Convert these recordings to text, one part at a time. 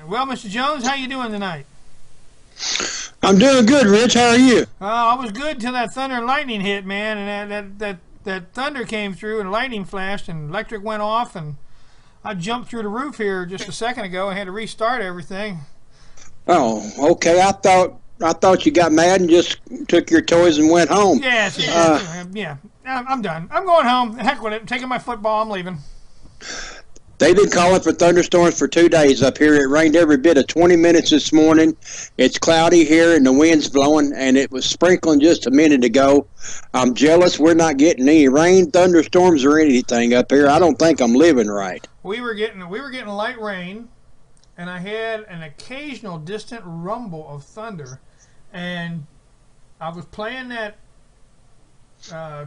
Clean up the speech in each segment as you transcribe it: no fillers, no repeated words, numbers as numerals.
Well, Mr. Jones, how you doing tonight? I'm doing good, Rich. How are you? I was good till that thunder and lightning hit, man, and that thunder came through and lightning flashed and electric went off, and I jumped through the roof here just a second ago and had to restart everything. Oh, okay. I thought you got mad and just took your toys and went home. Yes, yeah. I'm done. I'm going home. Heck with it. I'm taking my football. I'm leaving. They've been calling for thunderstorms for 2 days up here. It rained every bit of 20 minutes this morning. It's cloudy here and the wind's blowing, and it was sprinkling just a minute ago. I'm jealous we're not getting any rain, thunderstorms, or anything up here. I don't think I'm living right. We were getting light rain, and I had an occasional distant rumble of thunder, and I was playing that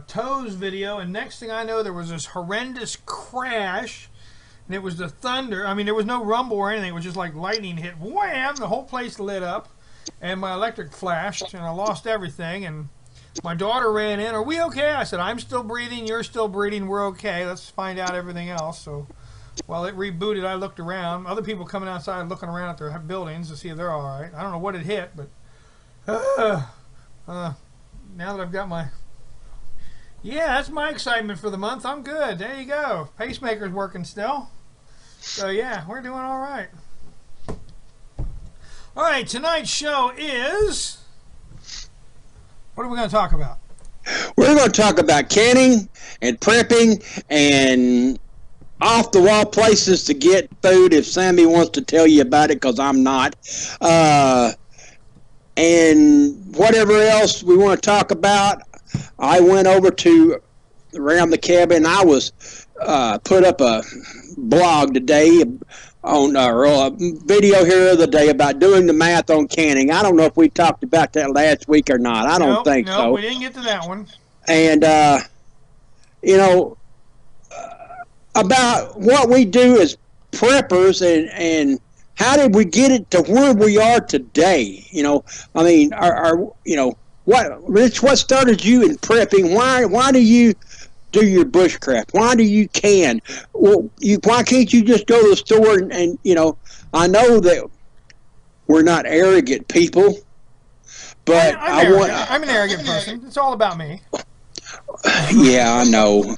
Toes video, and next thing I know, there was this horrendous crash. And it was the thunder. I mean, there was no rumble or anything. It was just like lightning hit. Wham! The whole place lit up. And my electric flashed. And I lost everything. And my daughter ran in. Are we okay? I said, I'm still breathing. You're still breathing. We're okay. Let's find out everything else. So while it rebooted, I looked around. Other people coming outside looking around at their buildings to see if they're all right. I don't know what it hit. But now that I've got my... Yeah, that's my excitement for the month. I'm good. There you go. Pacemaker's working still. So, yeah, we're doing all right. All right, tonight's show is... What are we going to talk about? We're going to talk about canning and prepping and off-the-wall places to get food if Sammy wants to tell you about it, because I'm not. And whatever else we want to talk about. I went over to around the cabin. I was put up a blog today on or a video here the other day about doing the math on canning. I don't know if we talked about that last week or not. I don't think so. No, we didn't get to that one. And you know, about what we do as preppers and how did we get it to where we are today? You know, I mean, our you know. Rich, what started you in prepping? Why do you do your bushcraft? Why do you can? Well, why can't you just go to the store and you know? I know that we're not arrogant people, but I'm an arrogant person. It's all about me. Yeah, I know.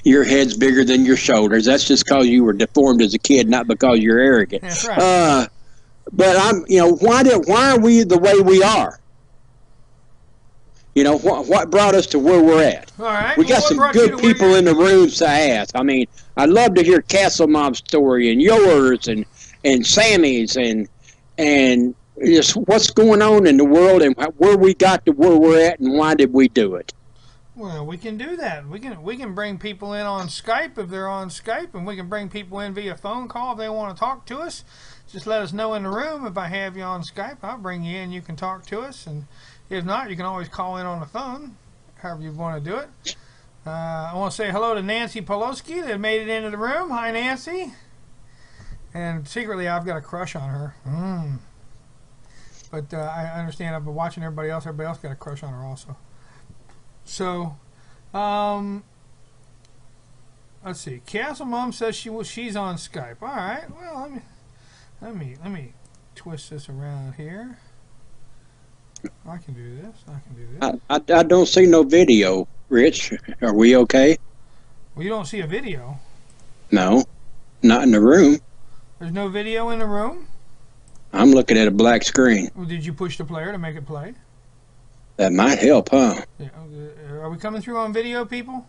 Your head's bigger than your shoulders. That's just because you were deformed as a kid, not because you're arrogant. That's right. But you know, why are we the way we are? You know, what brought us to where we're at? All right. We got some good people in the rooms to ask. I mean, I'd love to hear Castle Mom's story and yours and Sammy's and just what's going on in the world and where we got to where we're at and why did we do it? Well, we can do that. We can bring people in on Skype if they're on Skype, and we can bring people in via phone call if they want to talk to us. Just let us know in the room. If I have you on Skype, I'll bring you in. You can talk to us. And if not, you can always call in on the phone, however you want to do it. I want to say hello to Nancy Pelosi that made it into the room. Hi, Nancy. And secretly, I've got a crush on her. But I understand I've been watching everybody else. Everybody else got a crush on her also. So, let's see. Castle Mom says she's on Skype. All right. Well, let me twist this around here. I can do this. I don't see no video, Rich. Are we okay? Well, you don't see a video. No, not in the room. There's no video in the room? I'm looking at a black screen. Well, did you push the player to make it play? That might help, huh? Yeah. Are we coming through on video, people?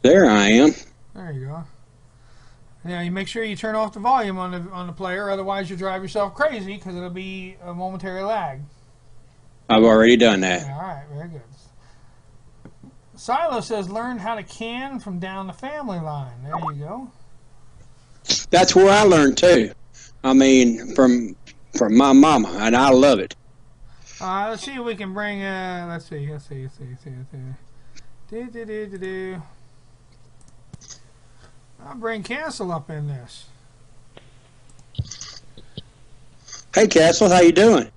There I am. There you go. Yeah, you make sure you turn off the volume on the player, otherwise you'll drive yourself crazy because it'll be a momentary lag. I've already done that. Yeah, all right, very good. Silo says, learn how to can from down the family line. There you go. That's where I learned too. I mean, from my mama, and I love it. Let's see if we can bring. Let's see. I'll bring Castle up in this. Hey, Castle, how you doing?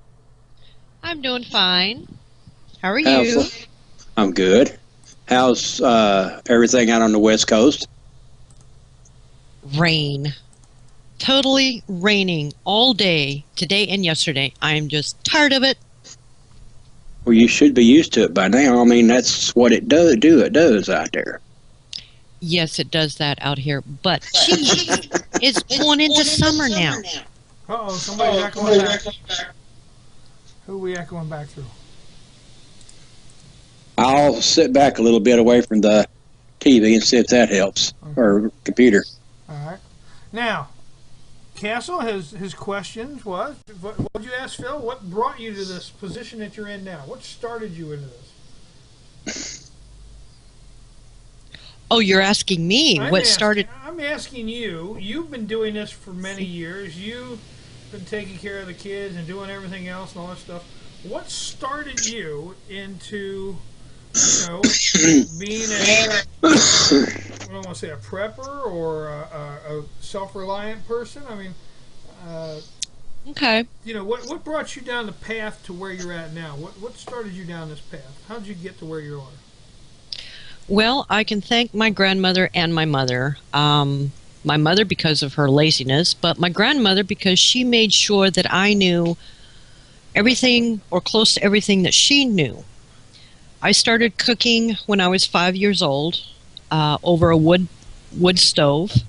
I'm doing fine. How are you? I'm good. How's everything out on the West Coast? Rain. Totally raining all day, today and yesterday. I'm just tired of it. Well, you should be used to it by now. I mean, that's what it does out there. Yes, it does that out here, but gee, it's going into summer now. Uh-oh, somebody's echoing back. Who are we echoing back through? I'll sit back a little bit away from the TV and see if that helps, or computer. All right. Now, Castle, his questions was, what did you ask Phil? What brought you to this position that you're in now? What started you into this? Oh, you're asking me what started? I'm asking you. You've been doing this for many years. You've been taking care of the kids and doing everything else and all that stuff. What started you into, being I don't want to say a prepper or a self-reliant person? I mean, okay. What brought you down the path to where you're at now? What started you down this path? How did you get to where you are? Well, I can thank my grandmother and my mother. My mother because of her laziness, but my grandmother because she made sure that I knew everything or close to everything that she knew. I started cooking when I was 5 years old over a wood stove.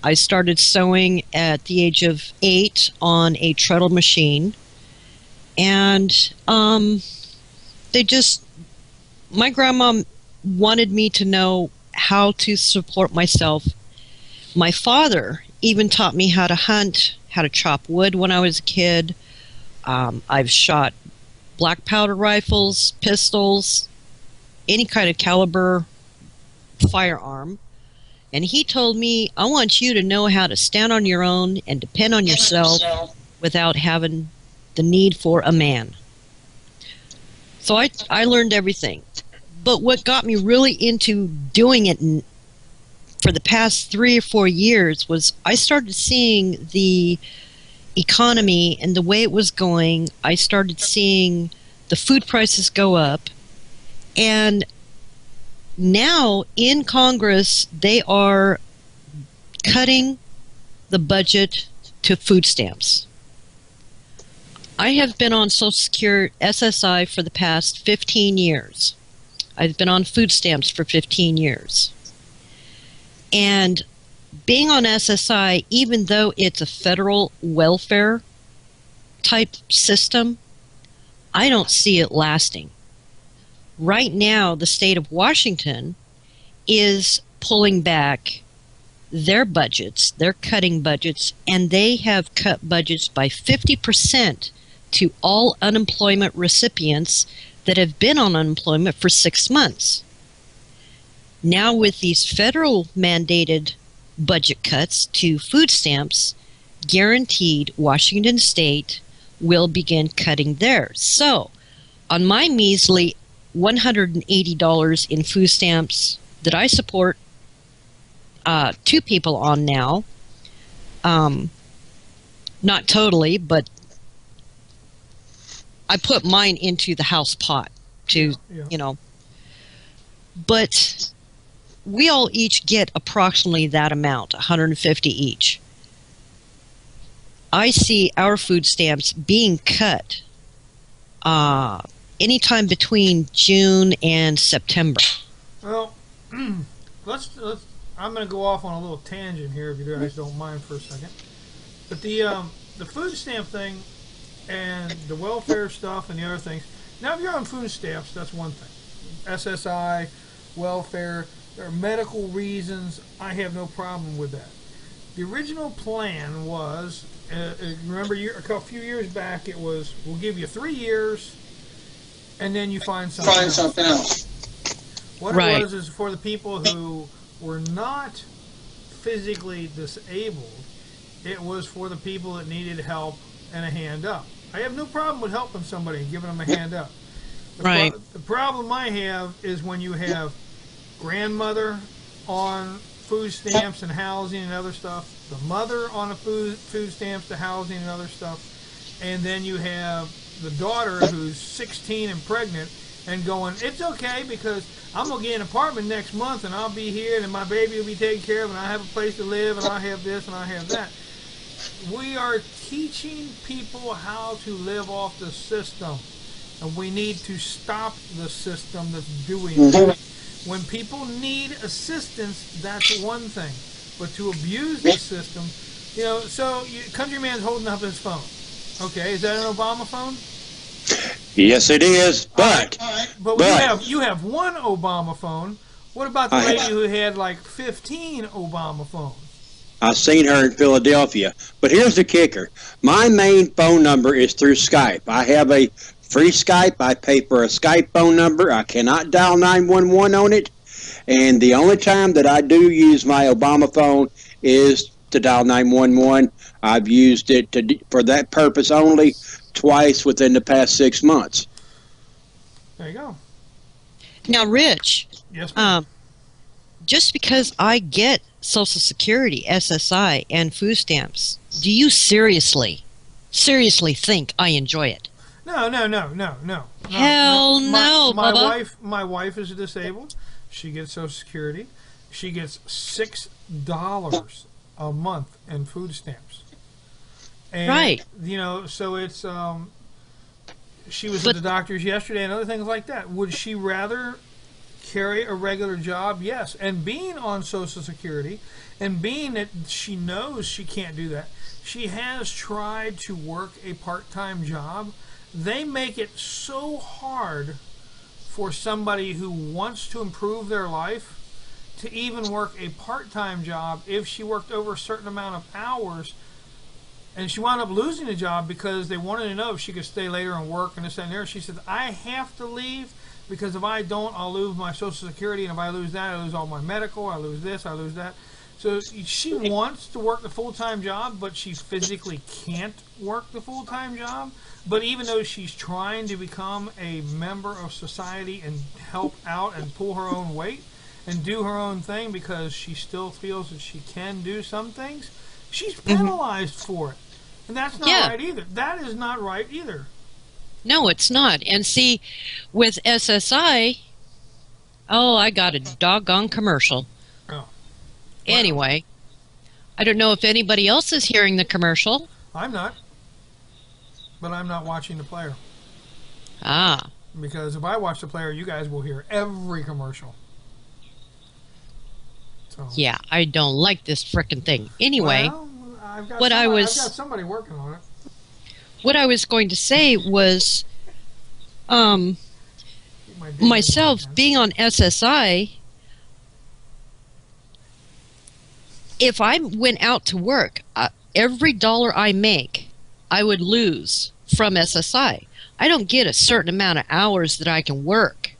I started sewing at the age of 8 on a treadle machine. And my grandma wanted me to know how to support myself. My father even taught me how to hunt, how to chop wood when I was a kid. I've shot black powder rifles, pistols, any kind of caliber firearm. And he told me, I want you to know how to stand on your own and depend on yourself without having the need for a man. So I learned everything. But what got me really into doing it for the past 3 or 4 years was I started seeing the economy and the way it was going. I started seeing the food prices go up. And now in Congress, they are cutting the budget to food stamps. I have been on Social Security SSI for the past 15 years. I've been on food stamps for 15 years. And being on SSI, even though it's a federal welfare type system, I don't see it lasting. Right now, the state of Washington is pulling back their budgets, they're cutting budgets, and they have cut budgets by 50% to all unemployment recipients that have been on unemployment for 6 months. Now with these federal mandated budget cuts to food stamps, guaranteed Washington State will begin cutting theirs. So on my measly $180 in food stamps that I support 2 people on now, not totally, but I put mine into the house pot to, but we all each get approximately that amount, 150 each. I see our food stamps being cut anytime between June and September. Well, let's I'm going to go off on a little tangent here, if you guys don't mind for a second. But the food stamp thing and the welfare stuff and the other things. Now, if you're on food stamps, that's one thing. SSI, welfare, there are medical reasons. I have no problem with that. The original plan was, remember a few years back, it was, we'll give you 3 years, and then you find something else. What it was is for the people who were not physically disabled, it was for the people that needed help and a hand up. I have no problem with helping somebody and giving them a hand up. The problem I have is when you have grandmother on food stamps and housing and other stuff, the mother on a food stamps to housing and other stuff, and then you have the daughter who's 16 and pregnant and going, it's okay because I'm going to get an apartment next month and I'll be here and my baby will be taken care of and I have a place to live and I have this and I have that. We are teaching people how to live off the system, and we need to stop the system that's doing it. When people need assistance, that's one thing, but to abuse the system, you know. So Countryman's holding up his phone. Okay, is that an Obama phone? Yes, it is. But you have one Obama phone. What about the lady who had like 15 Obama phones? I've seen her in Philadelphia. But here's the kicker. My main phone number is through Skype. I have a free Skype. I pay for a Skype phone number. I cannot dial 911 on it. And the only time that I do use my Obama phone is to dial 911. I've used it for that purpose only twice within the past 6 months. There you go. Now, Rich, yes, ma'am. Just because I get Social Security, SSI, and food stamps, do you seriously think I enjoy it? No. Hell no, Bubba. My wife is disabled. She gets Social Security. She gets $6 a month in food stamps. And, right. You know, so it's she was at the doctor's yesterday and other things like that. Would she rather carry a regular job? Yes. And being on Social Security, and being that she knows she can't do that, she has tried to work a part-time job. They make it so hard for somebody who wants to improve their life to even work a part-time job. If she worked over a certain amount of hours, and she wound up losing the job because they wanted to know if she could stay later and work and this and there. She said, I have to leave because if I don't, I'll lose my Social Security, and if I lose that, I lose all my medical, I lose this, I lose that. So she wants to work the full-time job, but she physically can't work the full-time job. But even though she's trying to become a member of society and help out and pull her own weight and do her own thing because she still feels that she can do some things, she's penalized for it. And that's not right either. That is not right either. No, it's not. And see, with SSI, I got a doggone commercial. Oh. Anyway, I don't know if anybody else is hearing the commercial. I'm not. But I'm not watching the player. Ah. Because if I watch the player, you guys will hear every commercial. So. Yeah, I don't like this frickin' thing. Anyway, well, I've got somebody working on it. What I was going to say was, myself being on SSI, if I went out to work, every dollar I make, I would lose from SSI. I don't get a certain amount of hours that I can work.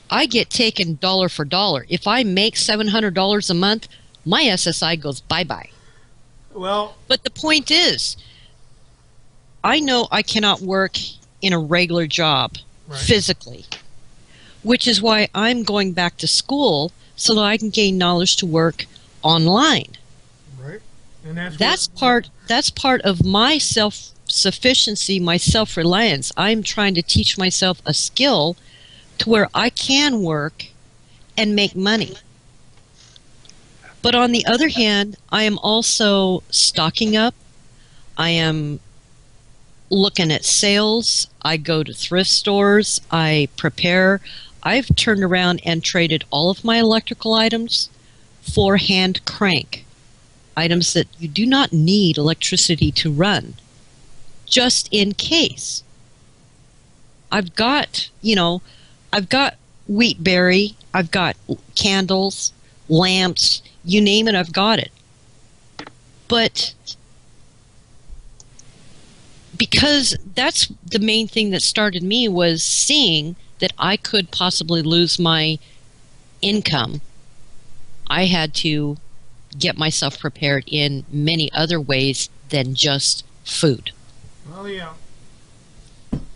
I get taken dollar for dollar. If I make $700 a month, my SSI goes bye-bye. Well, but the point is, I know I cannot work in a regular job physically, which is why I'm going back to school so that I can gain knowledge to work online. Right. And that's part of my self-sufficiency, my self-reliance. I'm trying to teach myself a skill to where I can work and make money. But on the other hand, I am also stocking up. I am looking at sales. I go to thrift stores. I prepare. I've turned around and traded all of my electrical items for hand crank. Items that you do not need electricity to run, just in case. I've got wheat berry, I've got candles, lamps, you name it, I've got it. But because that's the main thing that started me, was seeing that I could possibly lose my income. I had to get myself prepared in many other ways than just food. Well, yeah.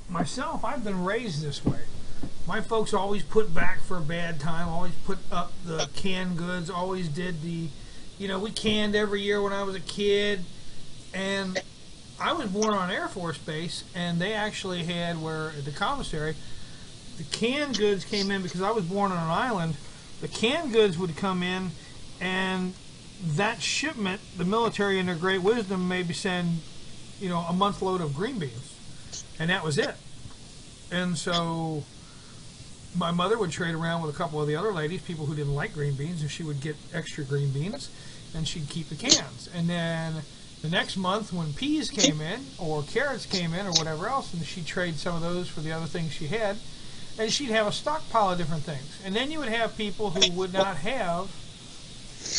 Myself, I've been raised this way. My folks always put back for a bad time, always put up the canned goods, always did we canned every year when I was a kid, and I was born on Air Force Base, and they actually had where at the commissary, the canned goods came in because I was born on an island. The canned goods would come in, and that shipment, the military in their great wisdom maybe send, a month load of green beans, and that was it. And so my mother would trade around with a couple of the other ladies, people who didn't like green beans, and she would get extra green beans, and she'd keep the cans. And then the next month when peas came in, or carrots came in, or whatever else, and she'd trade some of those for the other things she had, and she'd have a stockpile of different things. And then you would have people who would not have,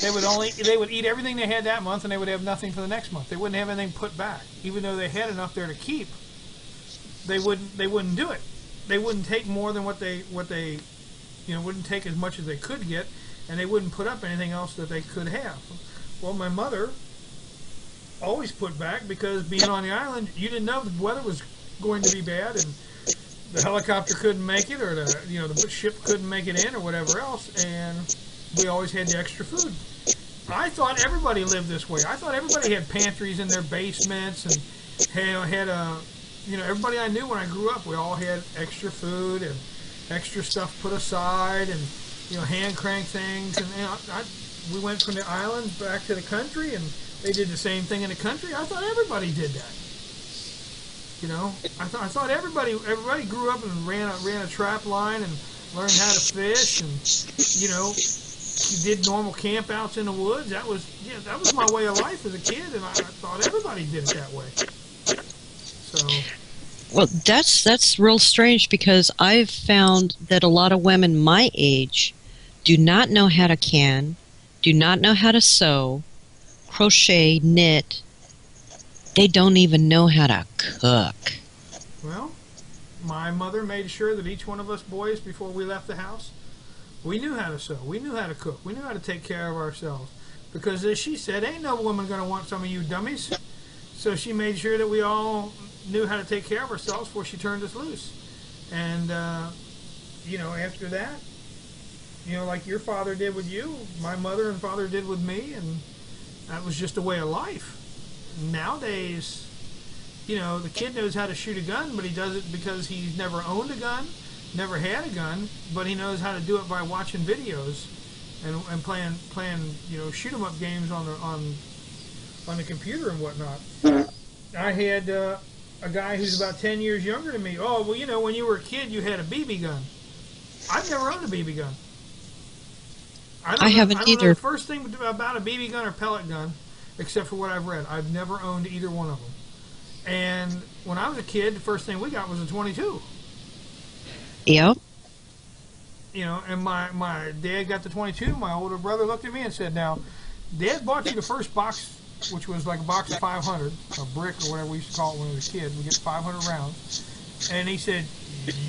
they would eat everything they had that month, and they would have nothing for the next month. They wouldn't have anything put back. Even though they had enough there to keep, they wouldn't do it. They wouldn't take more than what they wouldn't take as much as they could get, and they wouldn't put up anything else that they could have. Well, my mother always put back, because being on the island, you didn't know the weather was going to be bad, and the helicopter couldn't make it, or the ship couldn't make it in, or whatever else, and we always had the extra food. I thought everybody lived this way. I thought everybody had pantries in their basements, and had everybody I knew when I grew up, we all had extra food and extra stuff put aside, and hand crank things. And we went from the islands back to the country, and they did the same thing in the country. I thought everybody did that. I thought everybody grew up and ran a trap line and learned how to fish, and did normal campouts in the woods. That was my way of life as a kid, and I thought everybody did it that way. So, well, that's real strange, because I've found that a lot of women my age do not know how to can, do not know how to sew, crochet, knit. They don't even know how to cook. Well, my mother made sure that each one of us boys, before we left the house, we knew how to sew, we knew how to cook, we knew how to take care of ourselves. Because as she said, ain't no woman going to want some of you dummies. So she made sure that we all knew how to take care of ourselves before she turned us loose. And, after that, like your father did with you, my mother and father did with me, and that was just a way of life. Nowadays, the kid knows how to shoot a gun, but he does it because he's never owned a gun, never had a gun, but he knows how to do it by watching videos and playing shoot 'em up games on the computer and whatnot. I had a guy who's about 10 years younger than me. Oh, well, when you were a kid, you had a BB gun. I've never owned a BB gun. I haven't I don't either. know the first thing about a BB gun or pellet gun, except for what I've read. I've never owned either one of them. And when I was a kid, the first thing we got was a 22. Yep. And my dad got the 22. My older brother looked at me and said, "Now, Dad bought you the first box, which was like a box of 500, a brick or whatever we used to call it when we were a kid. We get 500 rounds." And he said,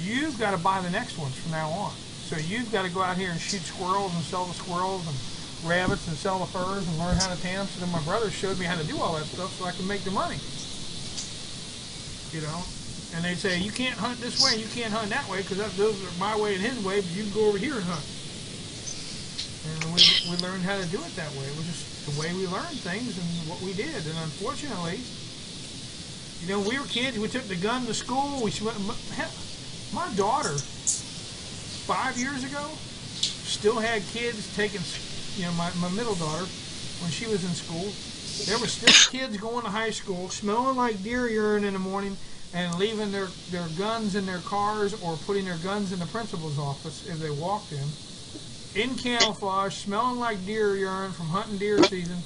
"You've got to buy the next ones from now on. So you've got to go out here and shoot squirrels and sell the squirrels, and rabbits and sell the furs, and learn how to tan them." So then my brother showed me how to do all that stuff so I could make the money. And they'd say, "You can't hunt this way, and you can't hunt that way, because those are my way and his way, but you can go over here and hunt." And we learned how to do it that way. It was just the way we learned things and what we did. And unfortunately, we were kids. We took the gun to school. My daughter, 5 years ago, still had kids taking, my middle daughter, when she was in school, there were still kids going to high school, smelling like deer urine in the morning, and leaving their guns in their cars, or putting their guns in the principal's office as they walked in camouflage, smelling like deer urine from hunting deer season.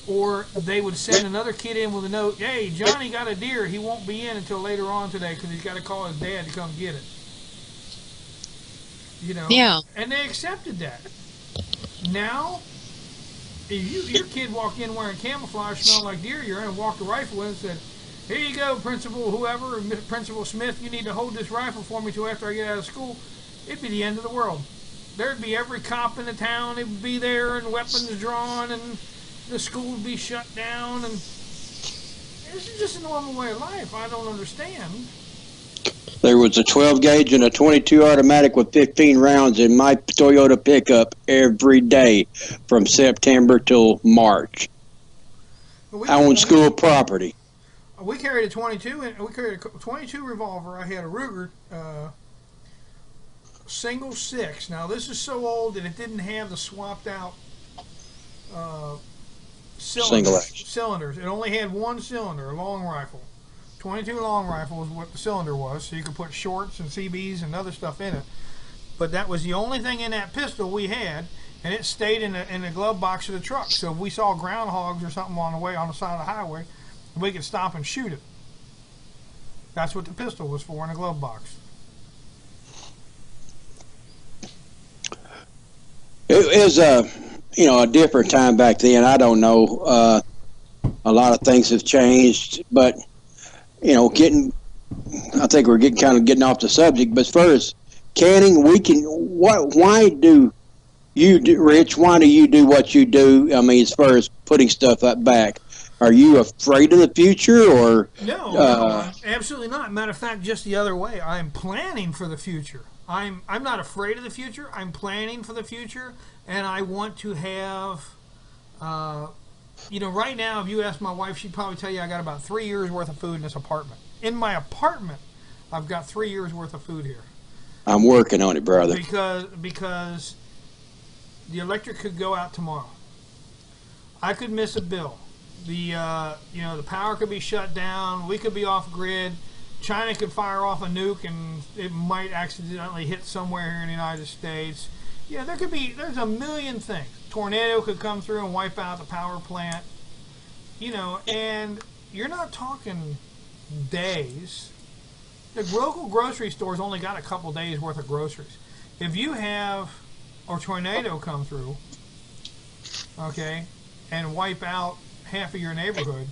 Or they would send another kid in with a note, "Hey, Johnny got a deer. He won't be in until later on today because he's got to call his dad to come get it." Yeah. And they accepted that. Now, if your kid walked in wearing camouflage, smelling like deer urine, and walked a rifle in and said, "Here you go, Principal whoever, Principal Smith, you need to hold this rifle for me till after I get out of school," it'd be the end of the world. There'd be every cop in the town. It would be there, and weapons drawn, and the school would be shut down. And this is just a normal way of life. I don't understand. There was a 12 gauge and a 22 automatic with 15 rounds in my Toyota pickup every day from September till March. On school property. we carried a 22, and we carried a 22 revolver. I had a Ruger single 6. Now this is so old that it didn't have the swapped out cylinders. It only had one cylinder, a long rifle. 22 long rifle is what the cylinder was, so you could put shorts and CBs and other stuff in it. But that was the only thing in that pistol we had, and it stayed in the glove box of the truck. So if we saw groundhogs or something on the way on the side of the highway, we could stop and shoot it. That's what the pistol was for, in the glove box. It was a different time back then. I don't know. A lot of things have changed, but I think we're getting off the subject. But as far as canning, why do you do, Rich? Why do you do what you do? I mean, as far as putting stuff up back, are you afraid of the future, or no, absolutely not. Matter of fact, just the other way. I'm planning for the future. I'm not afraid of the future. I'm planning for the future, and I want to have. Right now, if you ask my wife, she'd probably tell you I got about 3 years worth of food in this apartment. In my apartment, I've got 3 years worth of food here. I'm working on it, brother. Because the electric could go out tomorrow. I could miss a bill. The power could be shut down. We could be off grid. China could fire off a nuke and it might accidentally hit somewhere here in the United States. Yeah, there's a million things. Tornado could come through and wipe out the power plant. And you're not talking days. The local grocery store's only got a couple days worth of groceries. If you have a tornado come through, okay, and wipe out half of your neighborhood,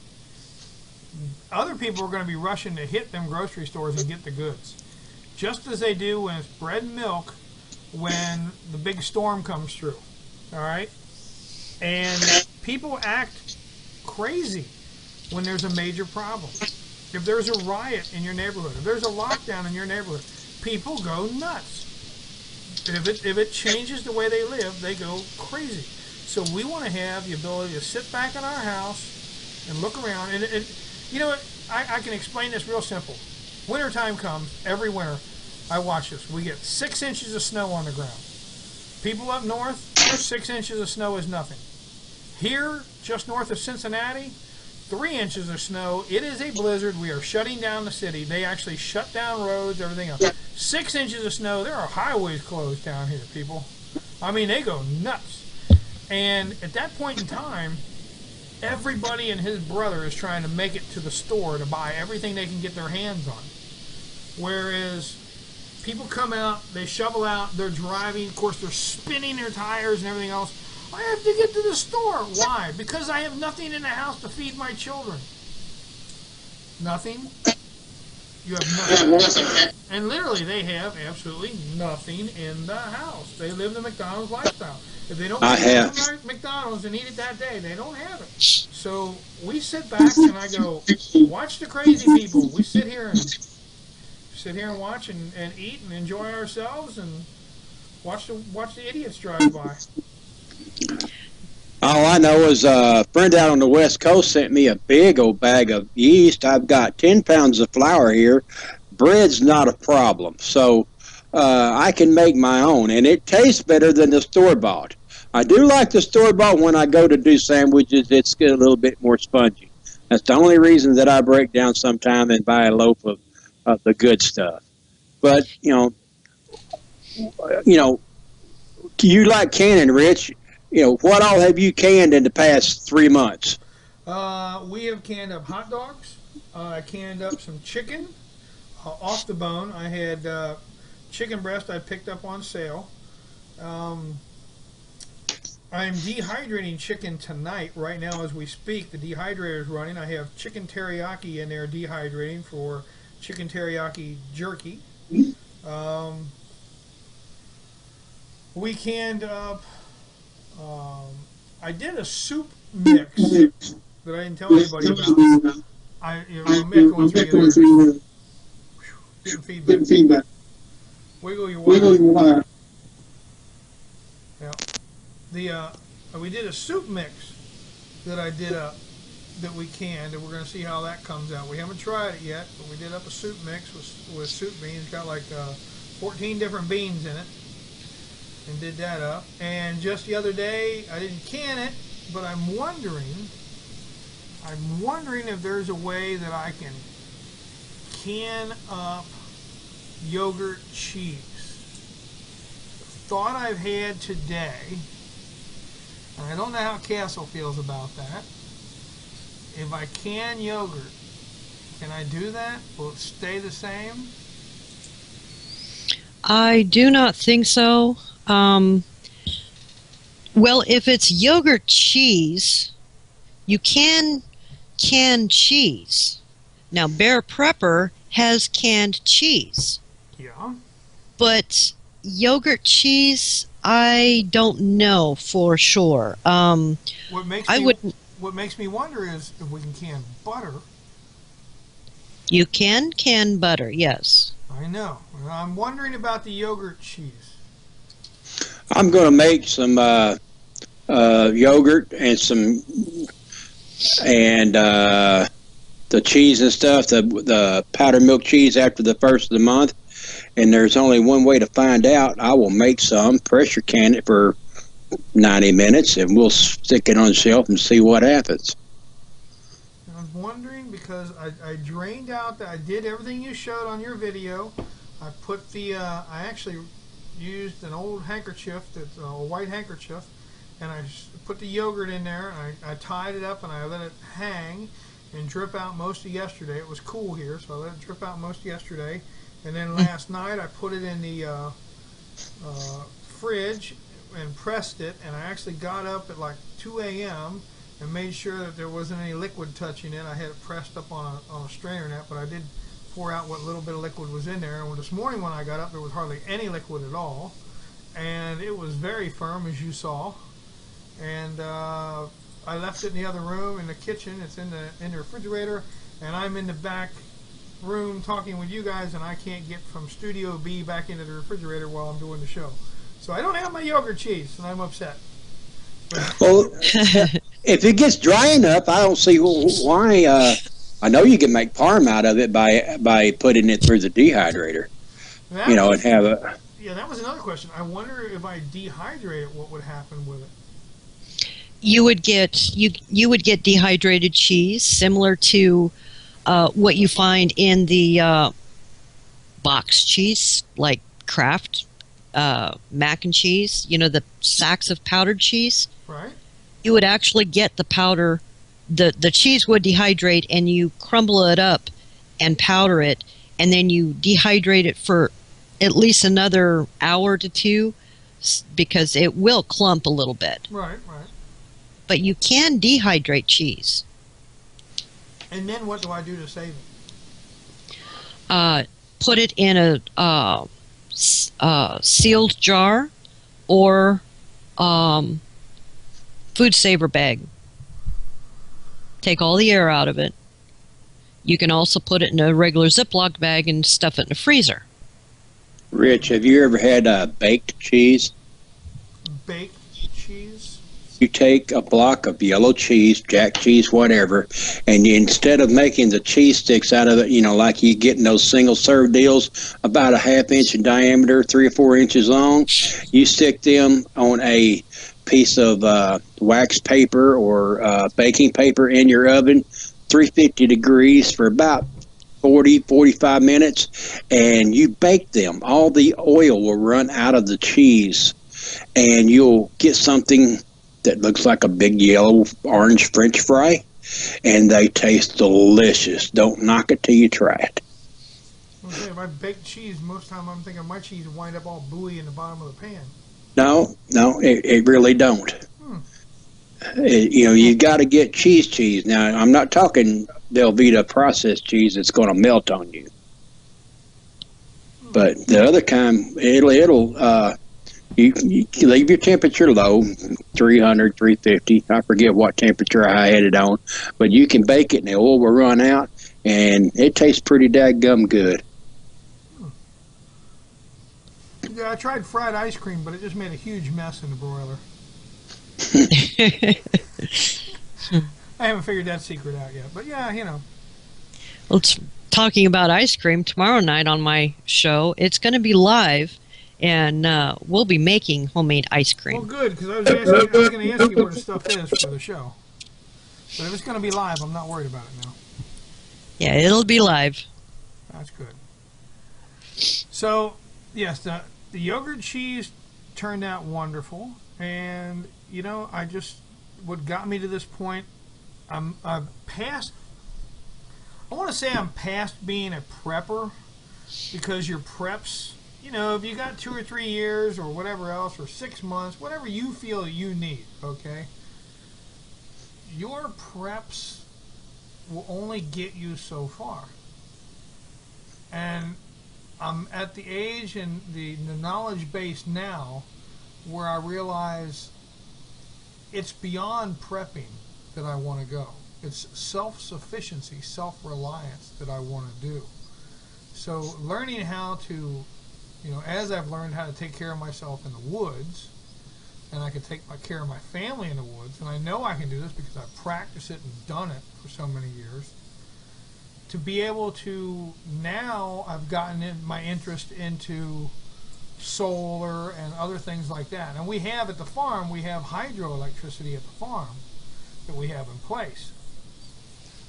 other people are going to be rushing to hit them grocery stores and get the goods. Just as they do when it's bread and milk when the big storm comes through. All right? And people act crazy when there's a major problem. If there's a riot in your neighborhood, if there's a lockdown in your neighborhood, people go nuts. If it changes the way they live, they go crazy. So we want to have the ability to sit back in our house and look around. And I can explain this real simple. Wintertime comes every winter. I watch this. We get 6 inches of snow on the ground. People up north, 6 inches of snow is nothing. Here, just north of Cincinnati, 3 inches of snow. It is a blizzard. We are shutting down the city. They actually shut down roads, everything else. 6 inches of snow. There are highways closed down here, people. I mean, they go nuts. And at that point in time, everybody and his brother is trying to make it to the store to buy everything they can get their hands on. Whereas people come out, they shovel out, they're driving, of course they're spinning their tires and everything else. I have to get to the store. Why? Because I have nothing in the house to feed my children. Nothing? You have nothing. And literally they have absolutely nothing in the house. They live the McDonald's lifestyle. If they don't get McDonald's and eat it that day, they don't have it. So we sit back and I go, watch the crazy people. We sit here and watch and eat and enjoy ourselves and watch the idiots drive by. All I know is a friend out on the West Coast sent me a big old bag of yeast. I've got 10 pounds of flour here. Bread's not a problem, so I can make my own, and it tastes better than the store-bought. I do like the store-bought when I go to do sandwiches. It's a little bit more spongy. That's the only reason that I break down sometime and buy a loaf of the good stuff. But, you like canning, Rich. What all have you canned in the past 3 months? We have canned up hot dogs. I canned up some chicken off the bone. I had chicken breast I picked up on sale. I'm dehydrating chicken tonight, right now as we speak. The dehydrator is running. I have chicken teriyaki in there dehydrating for chicken teriyaki jerky. We canned up, I did a soup mix that I didn't tell anybody about. I'm echoing through there. Good feedback. Wiggle your wire. Yeah. We did a soup mix that I did up that we canned, and we're going to see how that comes out. We haven't tried it yet, but we did up a soup mix with soup beans. It's got like 14 different beans in it, and did that up. And just the other day, I didn't can it, but I'm wondering if there's a way that I can can up yogurt cheese. Thought I've had today, and I don't know how Castle feels about that. If I can yogurt, can I do that? Will it stay the same? I do not think so. Well, if it's yogurt cheese, you can cheese. Now, Bear Prepper has canned cheese. Yeah. But yogurt cheese, I don't know for sure. What makes me wonder is if we can can butter. You can butter, yes. I know. I'm wondering about the yogurt cheese. I'm going to make some yogurt and the cheese and stuff, the powdered milk cheese after the first of the month. And there's only one way to find out. I will make some, pressure can it for 90 minutes, and we'll stick it on the shelf and see what happens. I'm wondering because I drained out, I did everything you showed on your video. I put I actually used an old handkerchief, that's a white handkerchief, and I put the yogurt in there, and I tied it up, and I let it hang and drip out most of yesterday. It was cool here, so I let it drip out most of yesterday. And then last night I put it in the fridge and pressed it, and I actually got up at like 2 a.m. and made sure that there wasn't any liquid touching it. I had it pressed up on a strainer net, but I did pour out what little bit of liquid was in there. And this morning when I got up, there was hardly any liquid at all, and it was very firm, as you saw. And I left it in the other room in the kitchen. It's in the refrigerator, and I'm in the back room talking with you guys, and I can't get from Studio B back into the refrigerator while I'm doing the show. So I don't have my yogurt cheese, and I'm upset. Well, if it gets dry enough, I don't see why. I know you can make parm out of it by putting it through the dehydrator. And have a. Yeah, that was another question. I wonder if I dehydrate it, what would happen with it? You would get dehydrated cheese similar to what you find in the box cheese, like Kraft mac and cheese, the sacks of powdered cheese. Right. You would actually get the powder, the cheese would dehydrate, and you crumble it up and powder it, and then you dehydrate it for at least another hour to two, because it will clump a little bit. Right. But you can dehydrate cheese. And then what do I do to save it? Put it in a sealed jar or food saver bag. Take all the air out of it. You can also put it in a regular Ziploc bag and stuff it in the freezer. Rich, have you ever had baked cheese? Baked cheese? You take a block of yellow cheese, jack cheese, whatever, and instead of making the cheese sticks out of it, like you get in those single serve deals, about a ½ inch in diameter, 3 or 4 inches long, you stick them on a piece of wax paper or baking paper in your oven, 350 degrees for about 40-45 minutes, and you bake them. All the oil will run out of the cheese, and you'll get something that looks like a big yellow orange French fry, and they taste delicious. Don't knock it till you try it. Okay, if I bake cheese, most of the time I'm thinking my cheese will wind up all buoy in the bottom of the pan. No, it really don't. You got to get cheese. Now, I'm not talking Velveeta processed cheese that's going to melt on you. But the other kind, it'll you leave your temperature low, 300, 350. I forget what temperature I had it on. But you can bake it and the oil will run out, and it tastes pretty dadgum good. Yeah, I tried fried ice cream, but it just made a huge mess in the broiler. I haven't figured that secret out yet. But yeah, you know. Well, talking about ice cream, tomorrow night on my show, it's going to be live, and we'll be making homemade ice cream. Well, good, because I was going to ask you where the stuff is for the show. But if it's going to be live, I'm not worried about it now. Yeah, it'll be live. That's good. So, yes, the yogurt cheese turned out wonderful. And, you know, what got me to this point, I'm past, I want to say I'm past being a prepper, because your preps, you know, if you got 2 or 3 years or whatever else, or 6 months, whatever you feel you need, okay? Your preps will only get you so far. And I'm at the age and the knowledge base now where I realize it's beyond prepping that I want to go. It's self-sufficiency, self-reliance that I want to do. So learning how to, you know, as I've learned how to take care of myself in the woods, and I can take care of my family in the woods, and I know I can do this because I've practiced it and done it for so many years, to be able to, now I've gotten my interest into solar and other things like that. And we have at the farm, we have hydroelectricity at the farm that we have in place.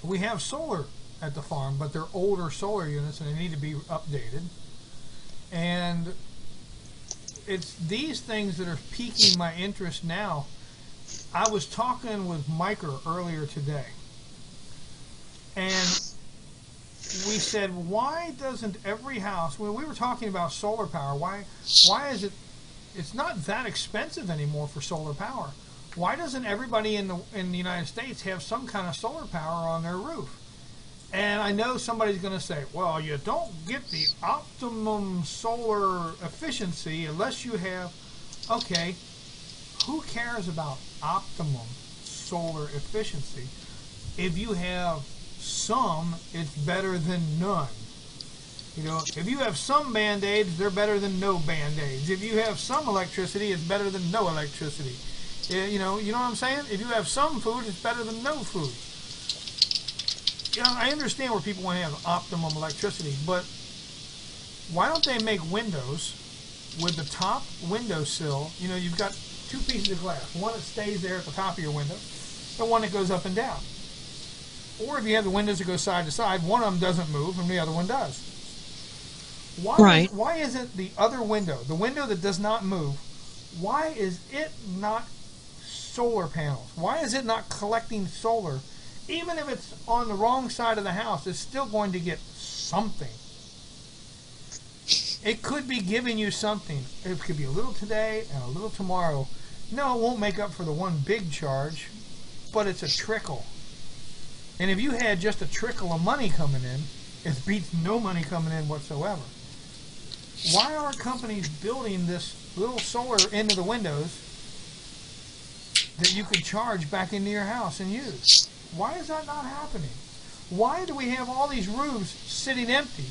We have solar at the farm, but they're older solar units and they need to be updated. And it's these things that are piquing my interest now. I was talking with Micah earlier today, and we said, why doesn't every house, when we were talking about solar power, why is it, it's not that expensive anymore for solar power. Why doesn't everybody in the United States have some kind of solar power on their roof? And I know somebody's going to say, well, you don't get the optimum solar efficiency unless you have, okay, who cares about optimum solar efficiency? If you have some, it's better than none. You know, if you have some Band-Aids, they're better than no Band-Aids. If you have some electricity, it's better than no electricity. You know what I'm saying? If you have some food, it's better than no food. You know, I understand where people want to have optimum electricity, but why don't they make windows with the top windowsill? You know, you've got 2 pieces of glass. One that stays there at the top of your window, and one that goes up and down. Or if you have the windows that go side to side, one of them doesn't move and the other one does. Why isn't the other window, the window that does not move, why is it not solar panels? Why is it not collecting solar? Even if it's on the wrong side of the house, it's still going to get something. It could be giving you something. It could be a little today and a little tomorrow. No, it won't make up for the one big charge, but it's a trickle. And if you had just a trickle of money coming in, it beats no money coming in whatsoever. Why aren't companies building this little solar into the windows that you could charge back into your house and use? Why is that not happening? Why do we have all these roofs sitting empty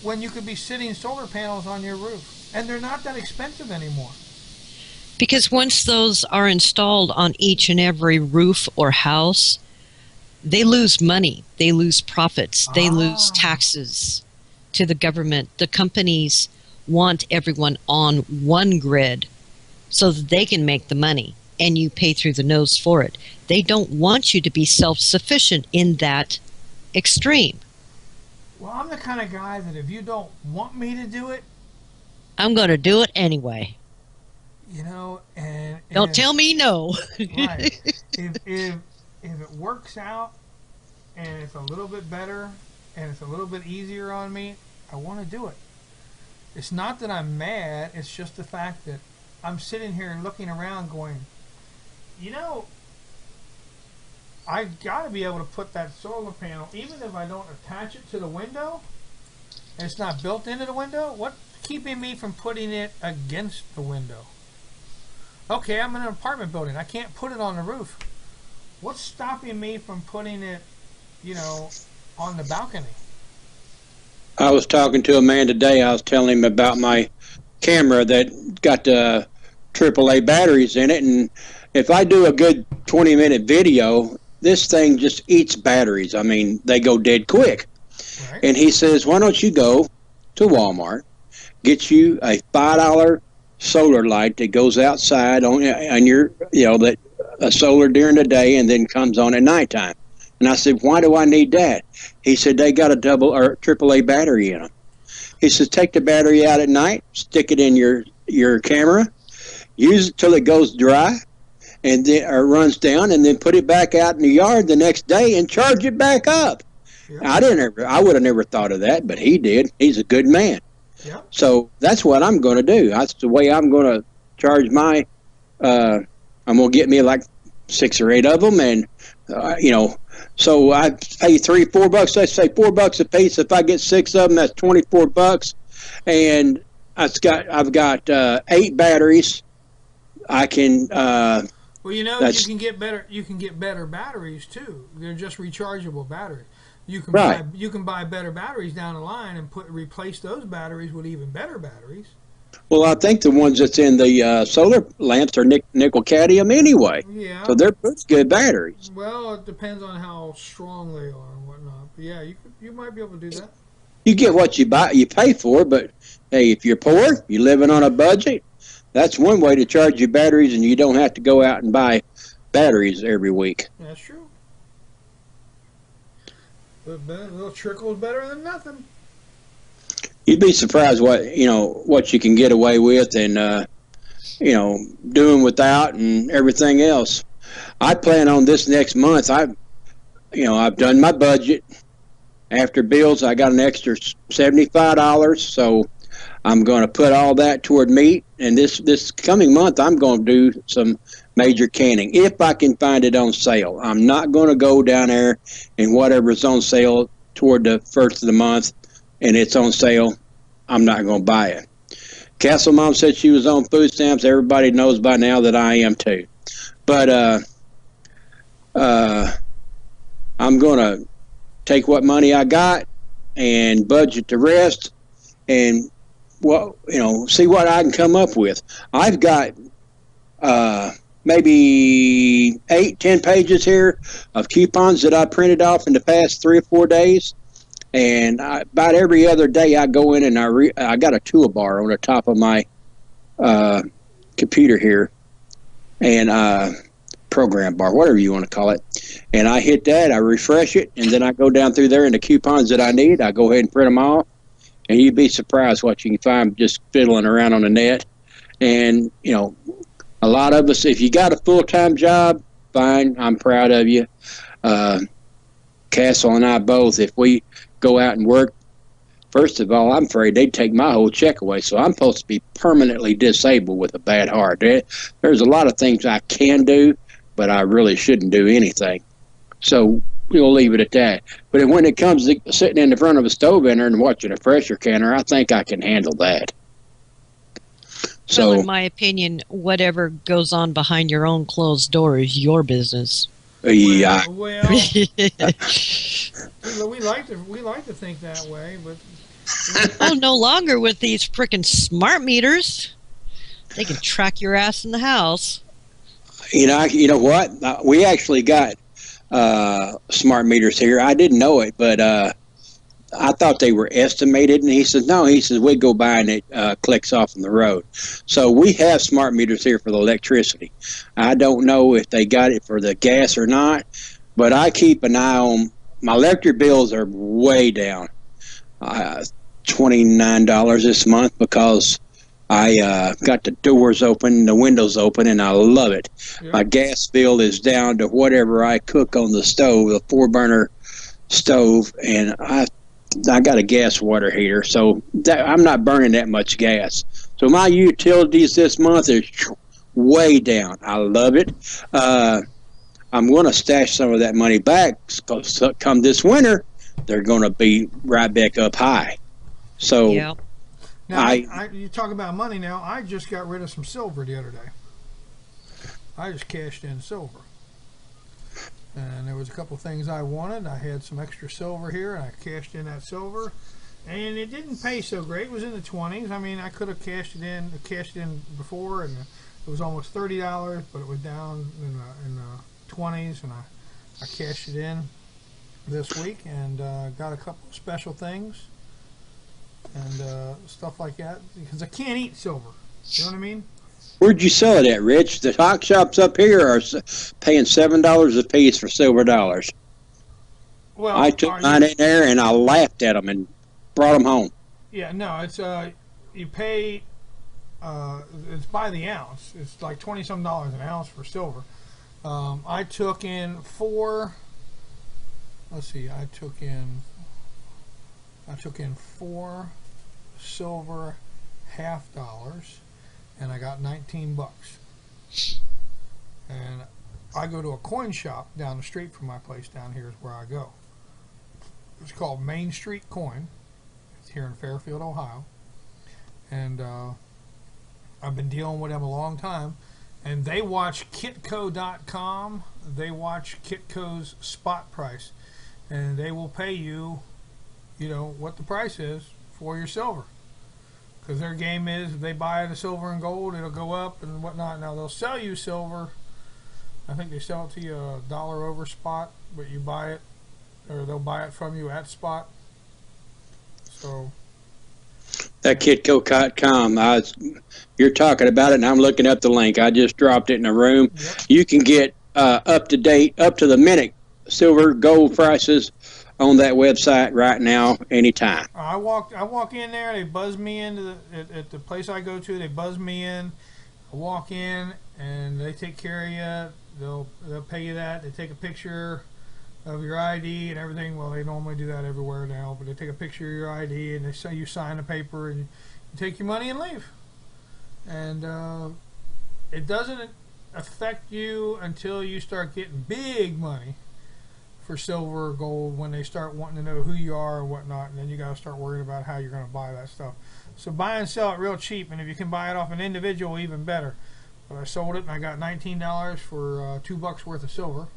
when you could be sitting solar panels on your roof? And they're not that expensive anymore. Because once those are installed on each and every roof or house, they lose money. They lose profits. They lose taxes to the government. The companies want everyone on one grid so that they can make the money, and you pay through the nose for it. They don't want you to be self-sufficient in that extreme. Well, I'm the kind of guy that if you don't want me to do it, I'm going to do it anyway. You know, and don't tell me no. Right. If it works out and it's a little bit better and it's a little bit easier on me, I want to do it. It's not that I'm mad, it's just the fact that I'm sitting here looking around going, you know, I've got to be able to put that solar panel, even if I don't attach it to the window, and it's not built into the window, what's keeping me from putting it against the window? Okay, I'm in an apartment building. I can't put it on the roof. What's stopping me from putting it, you know, on the balcony? I was talking to a man today. I was telling him about my camera that got the AAA batteries in it, and if I do a good 20-minute video, this thing just eats batteries. I mean, they go dead quick. Right. And he says, why don't you go to Walmart, get you a $5 solar light that goes outside on your, that a solar during the day and then comes on at nighttime. And I said, why do I need that? He said, they got a double or triple A battery in them. He says, take the battery out at night, stick it in your camera, use it till it goes dry, and then or runs down, and then put it back out in the yard the next day and charge it back up. Yep. I would have never thought of that, but he did. He's a good man. Yep. So that's what I'm going to do. That's the way I'm going to charge my. I'm going to get me like 6 or 8 of them, and so I pay $3-4. Let's say $4 a piece. If I get 6 of them, that's $24, and I've got 8 batteries. I can. Well, you can get better. You can get better batteries too. They're just rechargeable batteries. You can buy better batteries down the line and replace those batteries with even better batteries. Well, I think the ones that's in the solar lamps are nickel cadmium anyway. Yeah. So they're pretty good batteries. Well, it depends on how strong they are and whatnot. But yeah, you might be able to do that. You get what you pay for, but hey, if you're poor, you're living on a budget, that's one way to charge your batteries, and you don't have to go out and buy batteries every week. That's true. A little trickle is better than nothing. You'd be surprised what you can get away with, and doing without and everything else. I plan on this next month. I've done my budget. After bills, I got an extra $75, so I'm going to put all that toward meat. And this coming month, I'm going to do some major canning if I can find it on sale. I'm not going to go down there and whatever's on sale toward the first of the month, and it's on sale, I'm not going to buy it. Castle Mom said she was on food stamps. Everybody knows by now that I am too. But I'm going to take what money I got and budget the rest, and see what I can come up with. I've got maybe 8-10 pages here of coupons that I printed off in the past 3 or 4 days, and about every other day I go in and I got a toolbar on the top of my computer here, and program bar, whatever you want to call it, and I hit that, I refresh it, and then I go down through there, and the coupons that I need, I go ahead and print them off. And you'd be surprised what you can find just fiddling around on the net. And, a lot of us, if you got a full-time job, fine, I'm proud of you. Castle and I both, if we go out and work, first of all, I'm afraid they'd take my whole check away. So I'm supposed to be permanently disabled with a bad heart. There's a lot of things I can do, but I really shouldn't do anything. So we'll leave it at that. But when it comes to sitting in the front of a stove in there and watching a pressure canner, I think I can handle that. So, in my opinion, whatever goes on behind your own closed door is your business. Yeah. Well, we like to think that way, but oh, no longer with these frickin' smart meters. They can track your ass in the house. You know what? We actually got smart meters here. I didn't know it, but I thought they were estimated, and he said no. He says we go by and it clicks off on the road. So we have smart meters here for the electricity. I don't know if they got it for the gas or not, but I keep an eye on my electric bills. Are way down, $29 this month, because I got the doors open, the windows open, and I love it. Yep. My gas bill is down to whatever I cook on the stove, the 4-burner stove, and I got a gas water heater, so I'm not burning that much gas. So my utilities this month is way down. I love it. I'm going to stash some of that money back, because come this winter, they're going to be right back up high. So. Yeah. Now, you talk about money now. I just got rid of some silver the other day. I just cashed in silver. And there was a couple things I wanted. I had some extra silver here, and I cashed in that silver. And it didn't pay so great. It was in the 20s. I mean, I could have cashed it in before, and it was almost $30, but it was down in the 20s. And I cashed it in this week and got a couple of special things and stuff like that because I can't eat silver. You know what I mean? Where'd you sell it at, Rich? The hawk shops up here are paying $7 a piece for silver dollars. Well, I took mine in there and I laughed at them and brought them home. Yeah, no, it's you pay. It's by the ounce. It's like $20-some an ounce for silver. I took in four. Let's see. I took in 4 silver half dollars, and I got $19. And I go to a coin shop down the street from my place. Down here is where I go. It's called Main Street Coin. It's here in Fairfield, Ohio, and I've been dealing with them a long time. And they watch Kitco.com. They watch Kitco's spot price, and they will pay you, you know, what the price is for your silver. Because their game is, if they buy the silver and gold, it'll go up and whatnot. Now they'll sell you silver. I think they sell it to you $1 over spot, but you buy it, or they'll buy it from you at spot. So that Kitco.com, you're talking about it, and I'm looking up the link. I just dropped it in the room. Yep. You can get up to date, up to the minute silver, gold prices on that website right now, anytime. I walk in there. They buzz me into at the place I go to. They buzz me in. I walk in, and they take care of you. They'll pay you that. They take a picture of your ID and everything. Well, they normally do that everywhere now, but they take a picture of your ID and they say you sign the paper and you take your money and leave. And it doesn't affect you until you start getting big money for silver or gold, when they start wanting to know who you are and whatnot, and then you got to start worrying about how you're going to buy that stuff. So buy and sell it real cheap, and if you can buy it off an individual, even better. But I sold it and I got $19 for $2 worth of silver.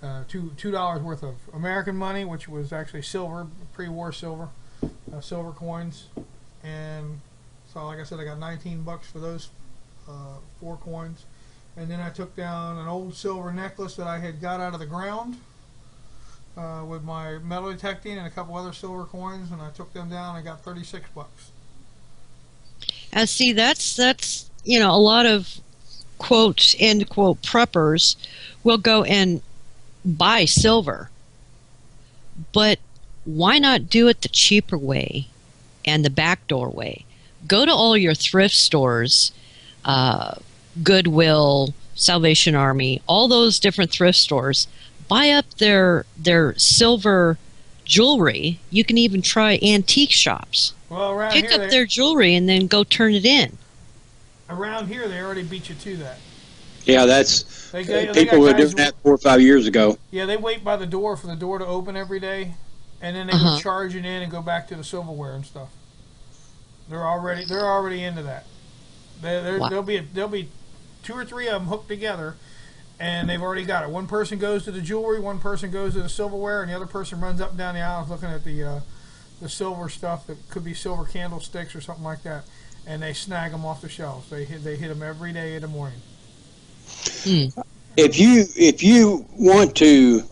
$2 worth of American money, which was actually silver, pre-war silver, silver coins. And so, like I said, I got $19 for those 4 coins. And then I took down an old silver necklace that I had got out of the ground with my metal detecting and a couple other silver coins, and I took them down and I got $36. And see, that's you know, a lot of quote end quote preppers will go and buy silver, but why not do it the cheaper way and the backdoor way? Go to all your thrift stores, Goodwill, Salvation Army, all those different thrift stores. Buy up their silver jewelry. You can even try antique shops. Well, around pick here, up their jewelry and then go turn it in. Around here, they already beat you to that. Yeah, that's They people were doing that 4 or 5 years ago. Yeah, they wait by the door for the door to open every day, and then they go charging in and go back to the silverware and stuff. They're already into that. Wow. There'll be 2 or 3 of them hooked together, and they've already got it. One person goes to the jewelry, one person goes to the silverware, and the other person runs up and down the aisles looking at the silver stuff that could be silver candlesticks or something like that, and they snag them off the shelves. They hit them every day in the morning. If you want to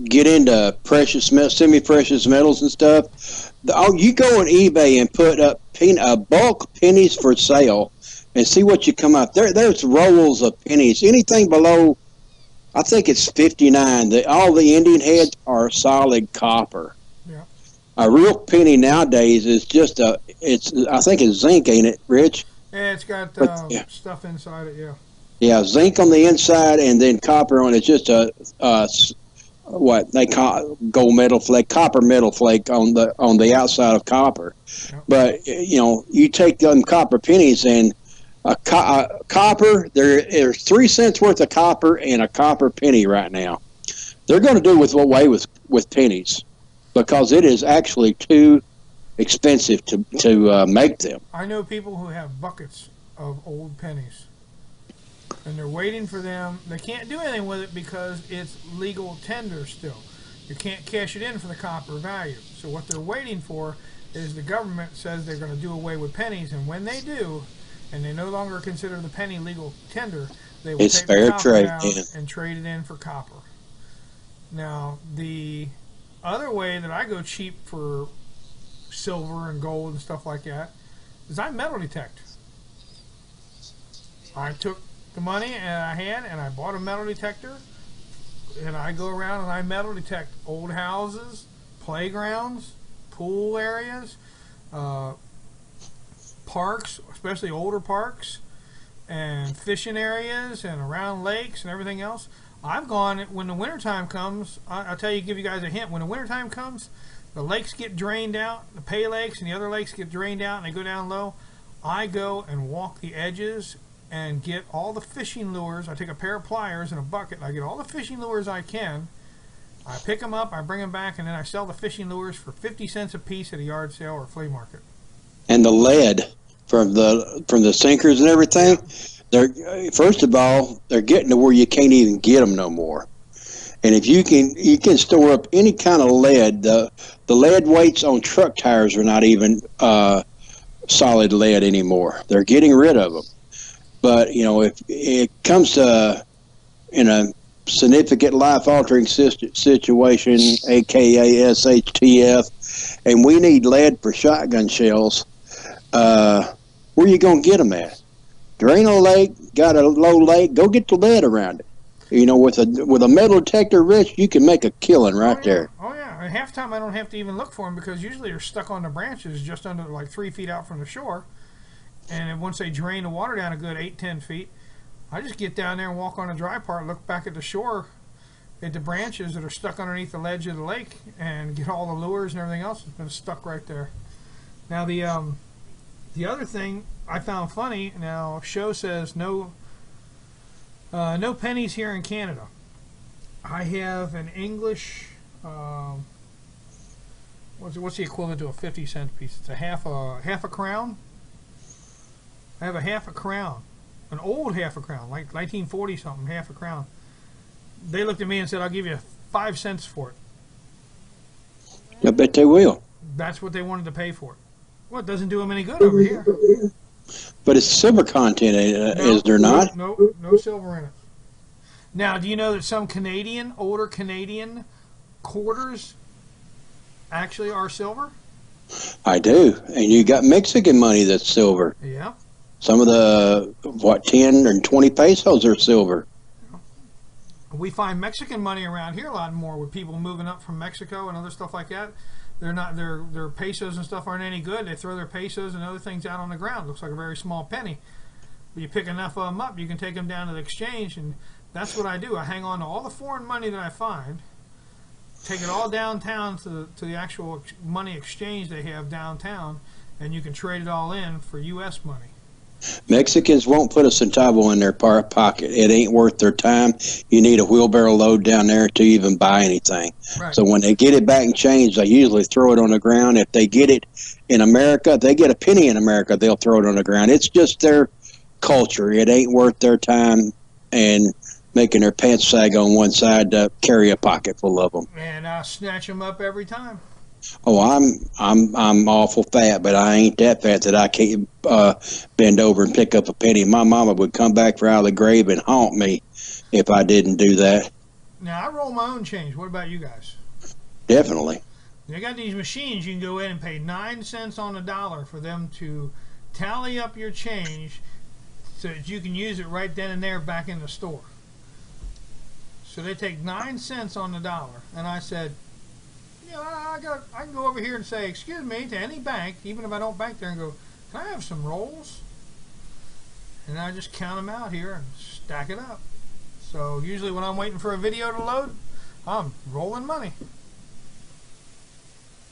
get into semi-precious metals and stuff, you go on eBay and put up bulk pennies for sale and see what you come up. There's rolls of pennies. Anything below, I think it's 59. All the Indian heads are solid copper. Yeah. A real penny nowadays is just I think it's zinc, ain't it, Rich? Yeah, it's got stuff inside it. Yeah. Yeah, zinc on the inside and then copper on it. It's just what they call gold metal flake, copper metal flake on the outside of copper. Yep. But you take them copper pennies and copper. There's 3 cents worth of copper in a copper penny right now. They're going to do away with pennies because it is actually too expensive to make them. I know people who have buckets of old pennies, and they're waiting for them. They can't do anything with it because it's legal tender still. You can't cash it in for the copper value. So what they're waiting for is the government says they're going to do away with pennies, and when they do, and they no longer consider the penny legal tender, They will It's take the fair copper trade, down yeah. and trade it in for copper. Now, the other way that I go cheap for silver and gold and stuff like that is I metal detect. I took the money and I had and I bought a metal detector, and I go around and I metal detect old houses, playgrounds, pool areas, parks, especially older parks, and fishing areas and around lakes and everything else. I've gone, when the wintertime comes, I'll tell you, give you guys a hint. When the wintertime comes, the lakes get drained out, the pay lakes and the other lakes get drained out and they go down low. I go and walk the edges and get all the fishing lures. I take a pair of pliers and a bucket and I get all the fishing lures I can. I pick them up, I bring them back, and then I sell the fishing lures for 50 cents a piece at a yard sale or flea market. And the lead from the sinkers and everything, they're, first of all, they're getting to where you can't even get them no more. And if you can store up any kind of lead. The lead weights on truck tires are not even solid lead anymore. They're getting rid of them. But you know, if it comes to in a significant life-altering situation, aka SHTF, and we need lead for shotgun shells, where you gonna get them at? Drain a lake, got a low lake, go get the lead around it. You know, with a metal detector, Rich, you can make a killing right there. Oh yeah, and half time I don't have to even look for them because usually they're stuck on the branches just under like 3 feet out from the shore. And once they drain the water down a good 8-10 feet, I just get down there and walk on the dry part, look back at the shore, at the branches that are stuck underneath the ledge of the lake, and get all the lures and everything else that's been stuck right there. Now the other thing I found funny. Now show says no pennies here in Canada. I have an English. What's the equivalent to a 50-cent piece? It's a half a crown. I have a half a crown, an old half a crown, like 1940 something, half a crown. They looked at me and said, "I'll give you 5 cents for it." I bet they will. That's what they wanted to pay for it. Well, it doesn't do them any good over here. But it's silver content, is there not? No silver in it. Now, do you know that some older Canadian quarters actually are silver? I do. And you got Mexican money that's silver. Yeah. Some of the, 10 and 20 pesos are silver. We find Mexican money around here a lot more with people moving up from Mexico and other stuff like that. They're not their pesos and stuff aren't any good. They throw their pesos and other things out on the ground. Looks like a very small penny. But you pick enough of them up, you can take them down to the exchange, and that's what I do. I hang on to all the foreign money that I find, take it all downtown to the actual money exchange they have downtown, and you can trade it all in for U.S. money. Mexicans won't put a centavo in their pocket. It ain't worth their time. You need a wheelbarrow load down there to even buy anything. Right. So when they get it back and change, they usually throw it on the ground. If they get it in America, if they get a penny in America, they'll throw it on the ground. It's just their culture. It ain't worth their time and making their pants sag on one side to carry a pocket full of them. And I snatch them up every time. Oh, I'm awful fat, but I ain't that fat that I can't bend over and pick up a penny. My mama would come back from out of the grave and haunt me if I didn't do that. Now, I roll my own change. What about you guys? Definitely. They got these machines you can go in and pay 9 cents on the dollar for them to tally up your change so that you can use it right then and there back in the store. So they take 9 cents on the dollar, and I said, you know, I can go over here and say, excuse me, to any bank, even if I don't bank there, and go, can I have some rolls? And I just count them out here and stack it up. So usually when I'm waiting for a video to load, I'm rolling money.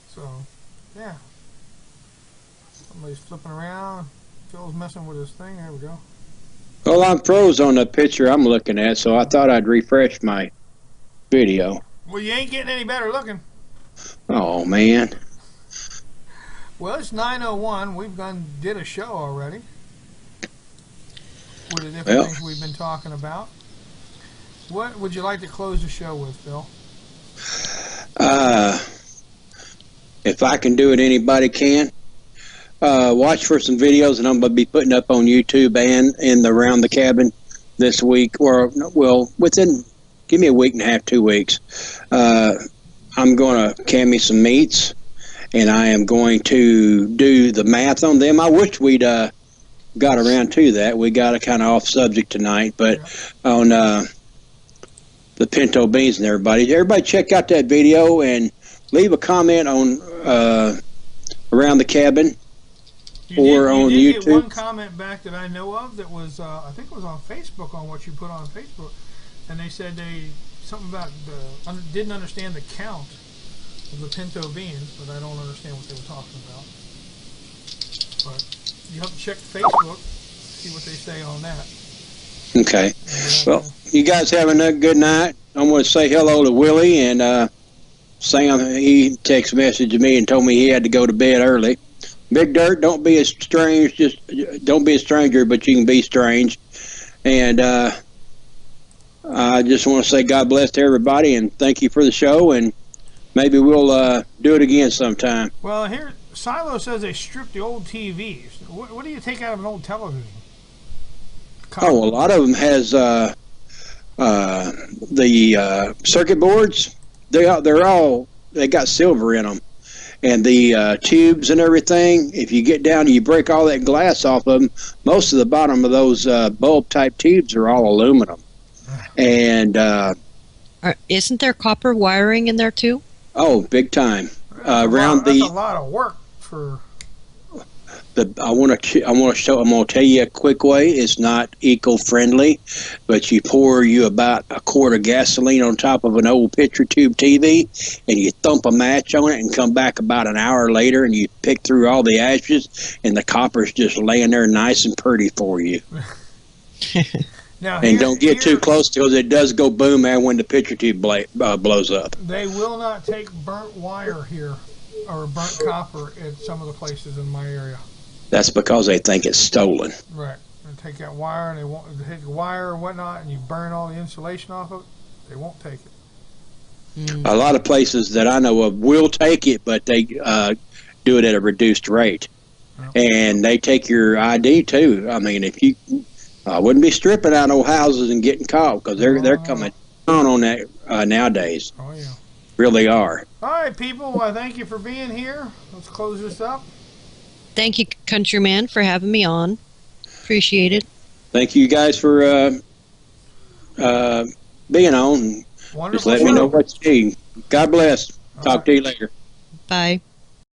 So, yeah. Somebody's flipping around. Phil's messing with his thing. There we go. Well, I'm froze on the picture I'm looking at, so I thought I'd refresh my video. Well, you ain't getting any better looking. Oh, man. Well, it's 9:01. We've did a show already with the different things we've been talking about. What would you like to close the show with, Phil? If I can do it, anybody can. Watch for some videos that I'm going to be putting up on YouTube and in the Around the Cabin this week, or well, give me a week and a half, 2 weeks. I'm going to can me some meats, and I am going to do the math on them. I wish we'd got around to that. We got a kind of off subject tonight, but on the pinto beans and everybody check out that video and leave a comment on around the cabin on you did YouTube. Get one comment back that I know of that was I think it was on Facebook, on what you put on Facebook, and they said something about didn't understand the count of the pinto beans, but I don't understand what they were talking about. But you have to check Facebook, see what they say on that. Okay. Well, you guys have a good night. I'm going to say hello to Willie, and Sam, he text messaged me and told me he had to go to bed early. Big Dirt, don't be a stranger, but you can be strange. And I just want to say God bless to everybody, and thank you for the show, and maybe we'll do it again sometime. Well, here, Silo says they stripped the old TVs. What do you take out of an old television? Oh, a lot of them has the circuit boards. They got silver in them, and the tubes and everything. If you get down and you break all that glass off of them, most of the bottom of those bulb type tubes are all aluminum. And isn't there copper wiring in there too? Oh, big time. That's a lot of work for. I'm going to tell you a quick way. It's not eco-friendly, but you pour about a quart of gasoline on top of an old picture tube TV, and you thump a match on it and come back about an hour later, and you pick through all the ashes, and the copper's just laying there nice and pretty for you. And don't get too close because it does go boom and when the picture tube blows up. They will not take burnt wire here or burnt copper at some of the places in my area. That's because they think it's stolen. Right. They take that wire and they won't take the wire or whatnot, and you burn all the insulation off of it. They won't take it. A lot of places that I know of will take it, but they do it at a reduced rate. And they take your ID too. I mean, if I wouldn't be stripping out old houses and getting caught, because they're coming on that nowadays. Oh yeah. Really are. All right, people. Well, thank you for being here. Let's close this up. Thank you, Countryman, for having me on. Appreciate it. Thank you guys for being on. Wonderful. Just let me know what you need. God bless. Talk to you later. Bye.